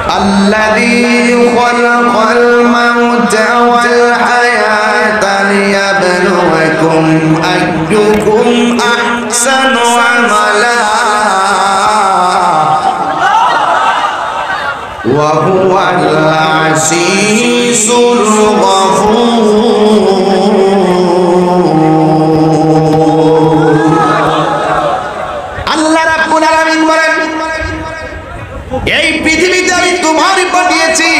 الذي خلق الموت والحياة ليبلوكم أيكم أحسن عملا وهو العزيز الغفور আল্লাহ রাব্বুল আলামিন বলেন এই পৃথিবীতে আমি তোমারই পাঠিয়েছি,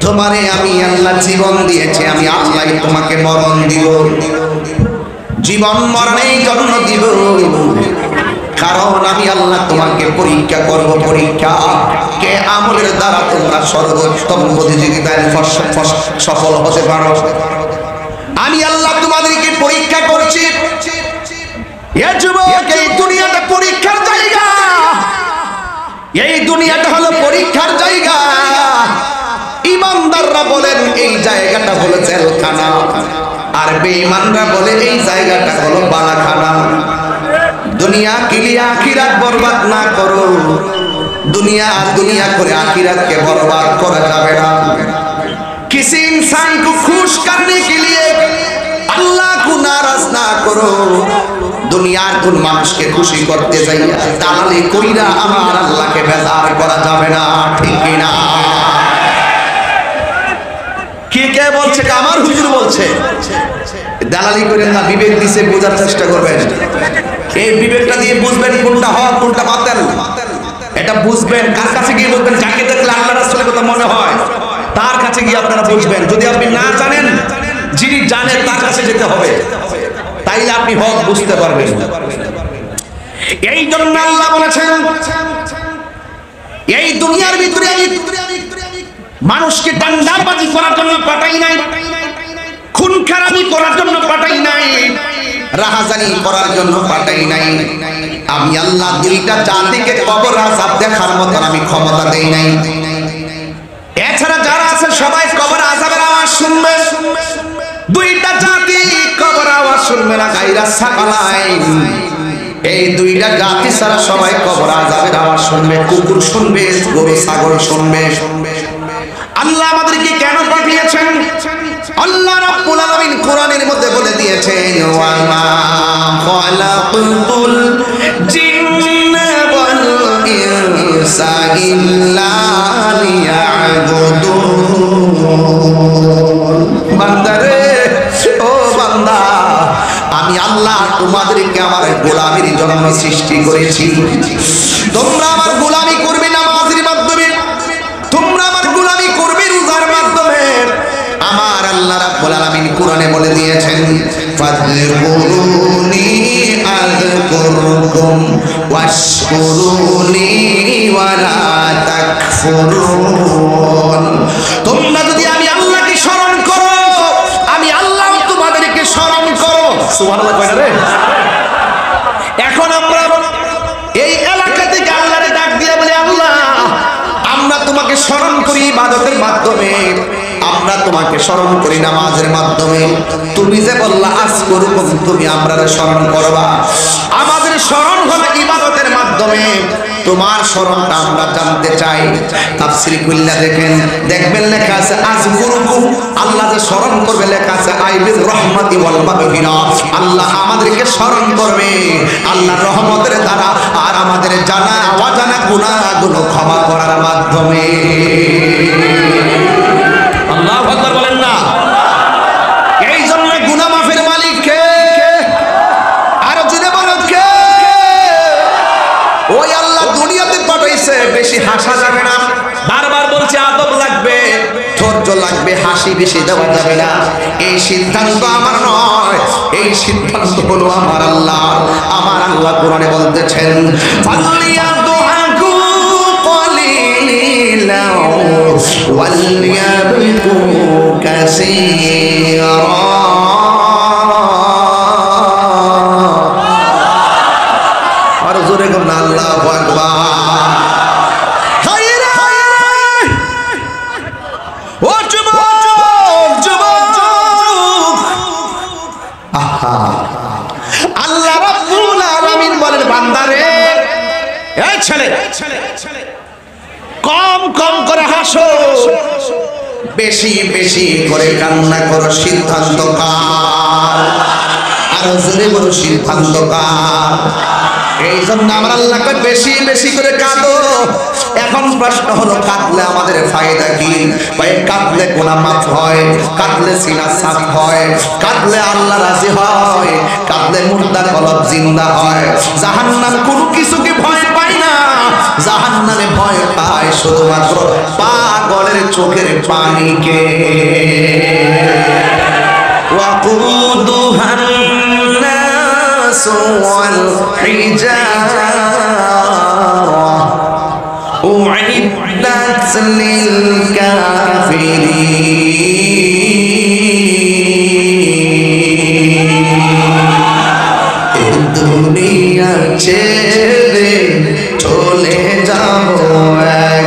তোমারে আমি আল্লাহ জীবন দিয়েছি, আমি আল্লাহ তোমাকে মরণ দিব। জীবন মরণের জন্য দিব, কারণ আমি আল্লাহ তোমাকে পরীক্ষা করব। পরীক্ষা কে আমলের দ্বারা তোমরা সর্বোত্তম প্রতিযোগিতায় সফল হতে পারো। আমি আল্লাহ তোমাদেরকে পরীক্ষা করছি। এ যুবক, এই দুনিয়াটা পরীক্ষার জায়গা, এই দুনিয়াটা হলো পরীক্ষার জায়গা। ইমানদাররা বলেন এই জায়গাটা হলো জেলখানা, আর বেঈমানরা বলে এই জায়গাটা হলো বালাখানা। দুনিয়া কিলিয়া আখিরাত বরবাদ না করো। দুনিয়া দুনিয়া করে আখিরাতকে বরবাদ করা যাবে না। किसी इंसान को खुश करने के लिए अल्लाह को नाराज ना करो। দুনিয়ার কোন মানুষকে খুশি করতে যাইয়া দালালি কইরা আমার আল্লাহকে বেজার করা যাবে না, ঠিক কি না? কে বলছে? আমার হুজুর বলছে। দালালি করেন না, বিবেক দিছে বোঝার চেষ্টা করবেন। এই বিবেকটা দিয়ে বুঝবেন কোনটা হক কোনটা বাতিল, এটা বুঝবেন। কার কাছে গিয়ে বুঝবেন? যাকে দেখলে আল্লাহ রাসূলের কথা মনে হয় তার কাছে গিয়ে আপনারা বুঝবেন। যদি আপনি না জানেন, যিনি জানেন তার কাছে যেতে হবে, তাইলে আপনি হক বুঝতে পারবেন। এই জন্য আল্লাহ বলেছেন এই দুনিয়ার ভিতরে আমি মানুষকে দান্দাবাজি করার জন্য পাঠাই নাই, খুন খারাপি করার জন্য পাঠাই নাই, রাহাজানি করার জন্য পাঠাই নাই। আমি আল্লাহ দুইটা জাতিকে কবর আযাব দেখার মতো আমি ক্ষমতা দেই নাই। এছাড়া যারা আছে সবাই কবর আযাবের আওয়াজ শুনবে। দুইটা জাতি কবর আওয়াজ শুনবে না, গায়রা সাকালাইন। এই দুইটা জাতি ছাড়া সবাই কবর আযাবের আওয়াজ শুনবে। কুকুর শুনবে, গরু ছাগল শুনবে। আল্লাহ আমাদেরকে কেন পাঠিয়েছেন? আল্লাহ রাব্বুল আলামিন কোরআনের মধ্যে বলে দিয়েছেন, ওয়া মা খালাকুল জিন্না ওয়াল ইনসা ইল্লা লিয়াবুদুন। বান্দারে, ও বান্দা, আমি আল্লাহ তোমাদেরকে আমার গোলামির জন্য সৃষ্টি করেছি। তোমরা আমার গোলামি করবে নামাজের মাধ্যমে, তোমরা আমার গোলামি করবে রোজার মাধ্যমে। আমার আল্লাহ রাব্বুল আলামিন কোরআনে বলে দিয়েছেন, ফাযকুরুনি আযকুরকুম ওয়াশকুরুনি ওয়ালা তাকফুরুন। তোমরা যদি আমি আল্লাহকে স্মরণ করো, আমি আল্লাহ তোমাদেরকে স্মরণ করব। সুবহানাল্লাহ কয় না রে? এখন আমরা এই এলাকা থেকে আল্লাহরে ডাক দিয়ে বলি, আল্লাহ আমরা তোমাকে স্মরণ করি ইবাদতের মাধ্যমে, আমরা তোমাকে স্মরণ করি নামাজের মাধ্যমে। তুমি যে বললা আযকুরুকুম, তুমি আমরারে স্মরণ করবা। আমাদের স্মরণ হলো ইবাদতের মাধ্যমে। তোমার স্মরণটা আমরা জানতে চাই। তাফসীর কুল্লা দেখবেন লেখা আছে আযকুরুকুম, আল্লাহ যে স্মরণ করবে লেখা আছে আইবির রহমাতি ওয়াল মাগফিরা। আল্লাহ আমাদেরকে স্মরণ করবে আল্লাহর রহমতের দ্বারা, আর আমাদের জানা অজানা গুনাহগুলো ক্ষমা করার মাধ্যমে। আল্লাহু আকবার বলেন না? এই জন্য গুনাহ মাফের মালিক কে? আর জুড়ে বলো কে? ওই আল্লাহ দুনিয়াতে পাঠাইছে। বেশি হাসা যাবে না, বারবার বলছে আদব লাগবে, ধৈর্য লাগবে, হাসি বেশি দেওয়া যাবে না। এই সিদ্ধান্ত আমার নয়, এই সিদ্ধান্ত হলো আমার আল্লাহ। আমার আল্লাহ কোরআনে বলতেছেন, ফালিয়াদুআকু কলিলা ওয়ালিয়াবকু কাসীরা। আর জোরে কোন আল্লাহু আকবার। ও যুবক, যুবক, আহা, আল্লাহ রাব্বুল আলামিন বলেন, বান্দারে, এই ছেলে কম কম করে হাসো, বেশি বেশি করে কান্না করো। সিদ্ধান্ত কার? আরো জোরে বলো, সিদ্ধান্ত কার? এই জন্য আমার আল্লাহকে বেশি বেশি করে কাঁদো। এখন প্রশ্ন হলো, কাঁদলে আমাদের ফায়দা কি? ভাই, কাঁদলে গুনাহ মাফ হয়, কাঁদলে সিনা সাফ হয়, কাঁদলে আল্লাহ রাজি হয়, কাঁদলে মুর্দা কলব জিন্দা হয়। জাহান্নাম কোনো কিছুকে ভয় পায় না, জাহান্নামে ভয় পায় শুধুমাত্র পাগলের চোখের পানিকে। ওয়াকুদুহা الناس والحجارة أعدت للكافرين দুনিয়া ছেড়ে চলে যাব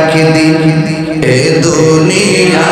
একদিন, এ দুনিয়া